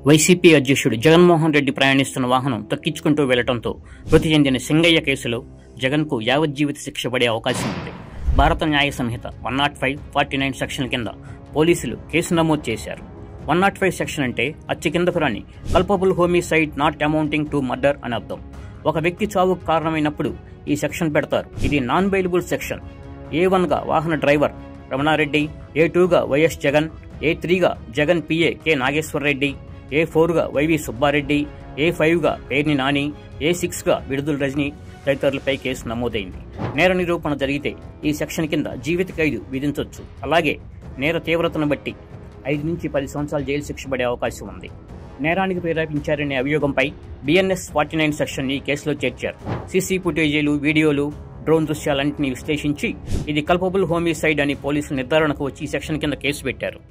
YCP అధ్యక్షుడు జగన్మోహన్ రెడ్డి ప్రయాణిస్తున్న వాహనం తక్కించుకుంటూ వెళ్లడంతో మృతి చెందిన సింగయ్య కేసులో జగన్కు యావజ్జీవిత శిక్ష పడే అవకాశం ఉంది. భారత న్యాయ సంహిత 105, 49 సెక్షన్ల కింద పోలీసులు కేసు నమోదు చేశారు. 105 సెక్షన్ అంటే అత్య కిందకు రాని culpable homicide not amounting to murder అని అర్థం. ఒక వ్యక్తి చావుకు కారణమైనప్పుడు ఈ సెక్షన్ పెడతారు. ఇది నాన్ బెయిలబుల్ సెక్షన్. A1గా వాహన డ్రైవర్ రమణారెడ్డి, A2గా వైఎస్ జగన్, A3గా జగన్ పిఏ కె నాగేశ్వరరెడ్డి, A4గా వైవి సుబ్బారెడ్డి, A5గా పేర్ని నాని, A6గా విడుదల రజని తదితరులపై కేసు నమోదైంది. నేర నిరూపణ జరిగితే ఈ సెక్షన్ కింద జీవిత ఖైదు విధించవచ్చు. అలాగే నేర తీవ్రతను బట్టి 5 నుంచి 10 సంవత్సరాల జైలు శిక్ష పడే అవకాశం ఉంది. నేరానికి ప్రేరేపించారనే అభియోగంపై BNS 49 సెక్షన్ ఈ కేసులో చేర్చారు. సీసీ ఫుటేజీలు, వీడియోలు, డ్రోన్ దృశ్యాలన్నింటినీ విశ్లేషించి ఇది కల్పబుల్ హోమిసైడ్ అని పోలీసులు నిర్ధారణకు వచ్చి ఈ సెక్షన్ కింద కేసు పెట్టారు.